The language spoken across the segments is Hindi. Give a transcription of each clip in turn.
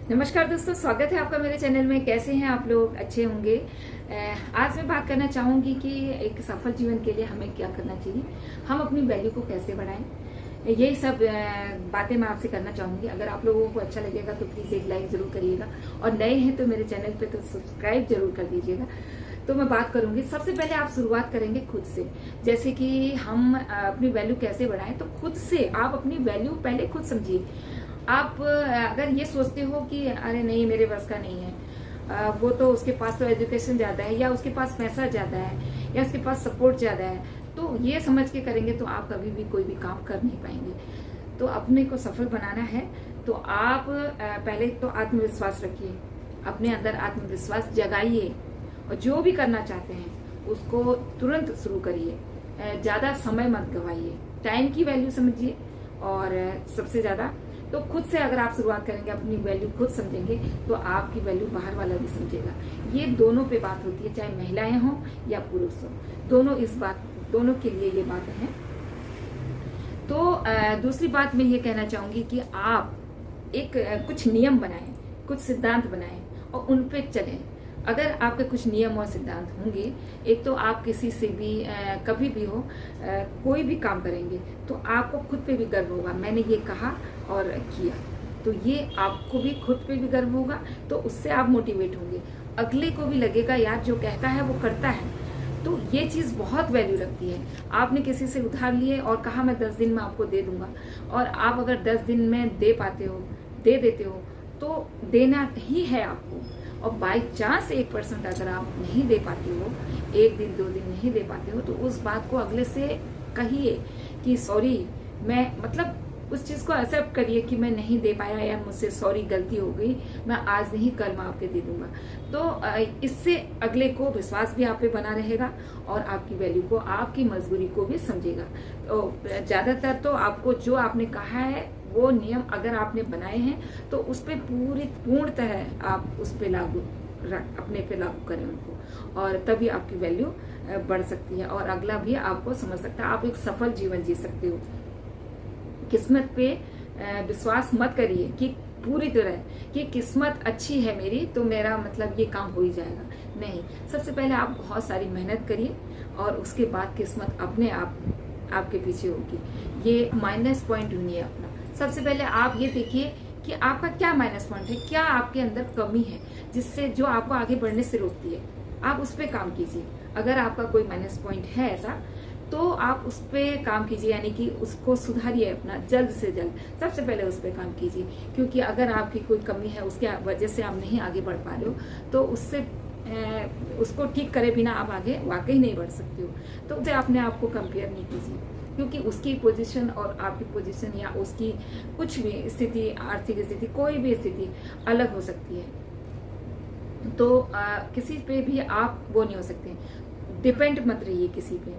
नमस्कार दोस्तों, स्वागत है आपका मेरे चैनल में। कैसे हैं आप लोग? अच्छे होंगे। आज मैं बात करना चाहूंगी कि एक सफल जीवन के लिए हमें क्या करना चाहिए, हम अपनी वैल्यू को कैसे बढ़ाएं। यही सब बातें मैं आपसे करना चाहूंगी। अगर आप लोगों को अच्छा लगेगा तो प्लीज एक लाइक जरूर करिएगा, और नए हैं तो मेरे चैनल पे तो सब्सक्राइब जरूर कर दीजिएगा। तो मैं बात करूंगी, सबसे पहले आप शुरुआत करेंगे खुद से। जैसे कि हम अपनी वैल्यू कैसे बढ़ाएं, तो खुद से आप अपनी वैल्यू पहले खुद समझिए। आप अगर ये सोचते हो कि अरे नहीं मेरे बस का नहीं है, वो तो उसके पास तो एजुकेशन ज्यादा है, या उसके पास पैसा ज्यादा है, या उसके पास सपोर्ट ज्यादा है, तो ये समझ के करेंगे तो आप कभी भी कोई भी काम कर नहीं पाएंगे। तो अपने को सफल बनाना है तो आप पहले तो आत्मविश्वास रखिए, अपने अंदर आत्मविश्वास जगाइए, और जो भी करना चाहते हैं उसको तुरंत शुरू करिए। ज्यादा समय मत गवाइए, टाइम की वैल्यू समझिए। और सबसे ज्यादा तो खुद से अगर आप शुरुआत करेंगे, अपनी वैल्यू खुद समझेंगे, तो आपकी वैल्यू बाहर वाला भी समझेगा। ये दोनों पे बात होती है, चाहे महिलाएं हों या पुरुष हों, दोनों के लिए ये बातें हैं। तो दूसरी बात मैं ये कहना चाहूंगी कि आप कुछ नियम बनाएं, कुछ सिद्धांत बनाएं और उन पे चलें। अगर आपके कुछ नियम और सिद्धांत होंगे, एक तो आप किसी से भी कभी भी हो कोई भी काम करेंगे तो आपको खुद पे भी गर्व होगा, मैंने ये कहा और किया, तो ये आपको भी खुद पे भी गर्व होगा। तो उससे आप मोटिवेट होंगे, अगले को भी लगेगा यार जो कहता है वो करता है। तो ये चीज बहुत वैल्यू रखती है। आपने किसी से उधार लिए और कहा मैं 10 दिन में आपको दे दूंगा, और आप अगर 10 दिन में दे पाते हो, दे देते हो, तो देना ही है आपको। और बाई चांस 1% अगर आप नहीं दे पाते हो, 1 दिन 2 दिन नहीं दे पाते हो, तो उस बात को अगले से कहिए कि सॉरी, मैं मतलब उस चीज को एक्सेप्ट करिए कि मैं नहीं दे पाया, या मुझसे सॉरी गलती हो गई, मैं आज नहीं कल मैं आपके दे दूंगा। तो इससे अगले को विश्वास भी आप पे बना रहेगा, और आपकी वैल्यू को, आपकी मजबूरी को भी समझेगा। तो ज्यादातर तो आपको जो आपने कहा है वो नियम अगर आपने बनाए हैं तो उस पर पूर्ण तरह आप उस पे अपने पे लागू करें उनको, और तभी आपकी वैल्यू बढ़ सकती है, और अगला भी आपको समझ सकता है। आप एक सफल जीवन जी सकते हो। किस्मत पे विश्वास मत करिए कि पूरी तरह कि किस्मत अच्छी है मेरी तो मेरा मतलब ये काम हो ही जाएगा। नहीं, सबसे पहले आप बहुत सारी मेहनत करिए, और उसके बाद किस्मत अपने आप आपके पीछे होगी। ये माइनस पॉइंट नहीं है अपना। सबसे पहले आप ये देखिए कि आपका क्या माइनस पॉइंट है, क्या आपके अंदर कमी है जिससे जो आपको आगे बढ़ने से रोकती है, आप उस पर काम कीजिए। अगर आपका कोई माइनस पॉइंट है ऐसा, तो आप उस पर काम कीजिए, यानी कि उसको सुधारिए अपना जल्द से जल्द। सबसे पहले उस पर काम कीजिए, क्योंकि अगर आपकी कोई कमी है उसके वजह से आप नहीं आगे बढ़ पा रहे हो, तो उसको ठीक करे बिना आप आगे वाकई नहीं बढ़ सकते हो। तो उससे अपने आप को कंपेयर नहीं कीजिए, क्योंकि उसकी पोजीशन और आपकी पोजीशन, या उसकी कुछ भी स्थिति, आर्थिक स्थिति, कोई भी स्थिति अलग हो सकती है। तो किसी पे भी आप वो नहीं हो सकते, डिपेंड मत रहिए किसी पे।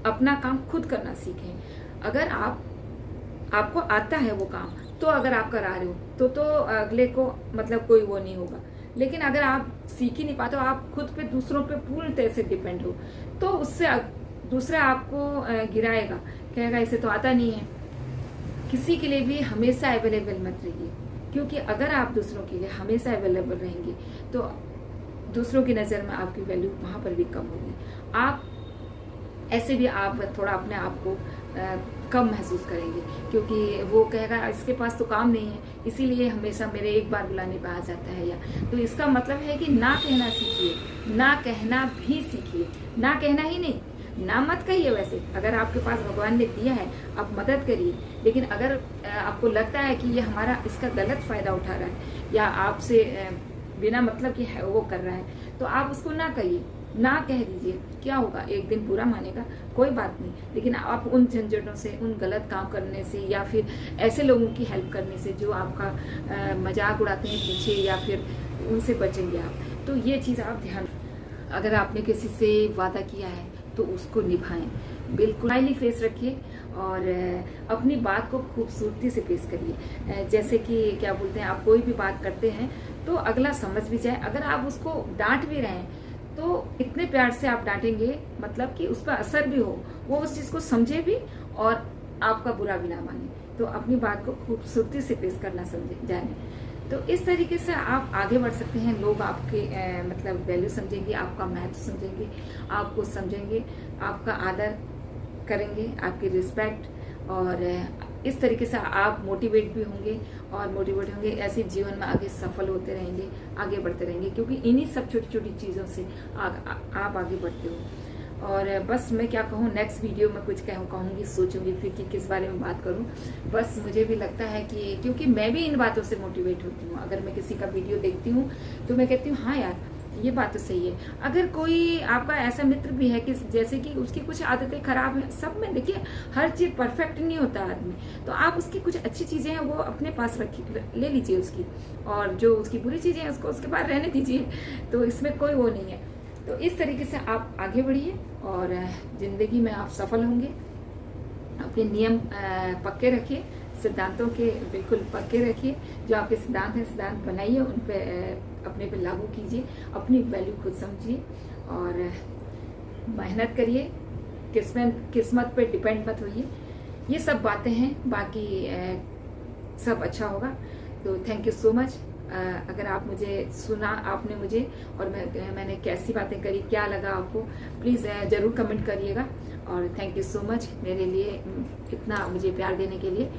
अपना काम खुद करना सीखें। अगर आपको आता है वो काम, तो अगर आप करा रहे हो तो अगले को मतलब कोई वो नहीं होगा। लेकिन अगर आप सीख ही नहीं पाते हो, आप खुद पे दूसरों पे पूर्ण तरह से डिपेंड हो, तो उससे दूसरा आपको गिराएगा, कहेगा इसे तो आता नहीं है। किसी के लिए भी हमेशा अवेलेबल मत रहिए, क्योंकि अगर आप दूसरों के लिए हमेशा अवेलेबल रहेंगे तो दूसरों की नजर में आपकी वैल्यू वहां पर भी कम होगी। आप ऐसे भी आप थोड़ा अपने आप को कम महसूस करेंगे, क्योंकि वो कहेगा इसके पास तो काम नहीं है, इसीलिए हमेशा मेरे एक बार बुलाने पे आ जाता है। या तो इसका मतलब है कि ना कहना सीखिए, ना कहना भी सीखिए। ना कहना ही नहीं, ना मत कहिए। वैसे अगर आपके पास भगवान ने दिया है, आप मदद करिए, लेकिन अगर आपको लगता है कि ये हमारा इसका गलत फायदा उठा रहा है, या आपसे बिना मतलब कि वो कर रहा है, तो आप उसको ना कहिए, ना कह दीजिए। क्या होगा, एक दिन बुरा मानेगा, कोई बात नहीं, लेकिन आप उन झंझटों से, उन गलत काम करने से, या फिर ऐसे लोगों की हेल्प करने से जो आपका मजाक उड़ाते हैं पीछे, या फिर उनसे बचेंगे आप। तो ये चीज आप ध्यान, अगर आपने किसी से वादा किया है तो उसको निभाएं, बिल्कुल स्माइली फेस रखिए, और अपनी बात को खूबसूरती से पेश करिए। जैसे कि क्या बोलते हैं, आप कोई भी बात करते हैं तो अगला समझ भी जाए। अगर आप उसको डांट भी रहे हैं तो इतने प्यार से आप डांटेंगे, मतलब कि उस पर असर भी हो, वो उस चीज को समझे भी और आपका बुरा भी ना माने। तो अपनी बात को खूबसूरती से पेश करना समझे जाने। तो इस तरीके से आप आगे बढ़ सकते हैं। लोग आपके मतलब वैल्यू समझेंगे, आपका महत्व समझेंगे, आपको समझेंगे, आपका आदर करेंगे, आपकी रिस्पेक्ट, और इस तरीके से आप मोटिवेट भी होंगे ऐसे जीवन में आगे सफल होते रहेंगे, आगे बढ़ते रहेंगे, क्योंकि इन्हीं सब छोटी छोटी चीज़ों से आप आगे बढ़ते हो। और बस मैं क्या कहूँ, नेक्स्ट वीडियो में कुछ कहूँगी, सोचूंगी फिर कि किस बारे में बात करूँ। बस मुझे भी लगता है कि क्योंकि मैं भी इन बातों से मोटिवेट होती हूँ, अगर मैं किसी का वीडियो देखती हूँ तो मैं कहती हूँ हाँ यार, ये बात तो सही है। अगर कोई आपका ऐसा मित्र भी है कि जैसे कि उसकी कुछ आदतें खराब हैं, सब में देखिए हर चीज परफेक्ट नहीं होता आदमी, तो आप उसकी कुछ अच्छी चीजें हैं वो अपने पास ले लीजिए उसकी, और जो उसकी बुरी चीजें हैं उसको उसके पास रहने दीजिए, तो इसमें कोई वो नहीं है। तो इस तरीके से आप आगे बढ़िए और जिंदगी में आप सफल होंगे। अपने नियम पक्के रखिए, सिद्धांतों के बिल्कुल पक्के रखिए। जो आपके सिद्धांत हैं, सिद्धांत बनाइए, उन पे अपने पे लागू कीजिए, अपनी वैल्यू खुद समझिए और मेहनत करिए, किस्मत पे डिपेंड मत होइए। ये सब बातें हैं, बाकी सब अच्छा होगा। तो थैंक यू सो मच। अगर आप मुझे सुना, आपने मुझे, और मैंने कैसी बातें करी, क्या लगा आपको, प्लीज़ ज़रूर कमेंट करिएगा। और थैंक यू सो मच मेरे लिए इतना मुझे प्यार देने के लिए।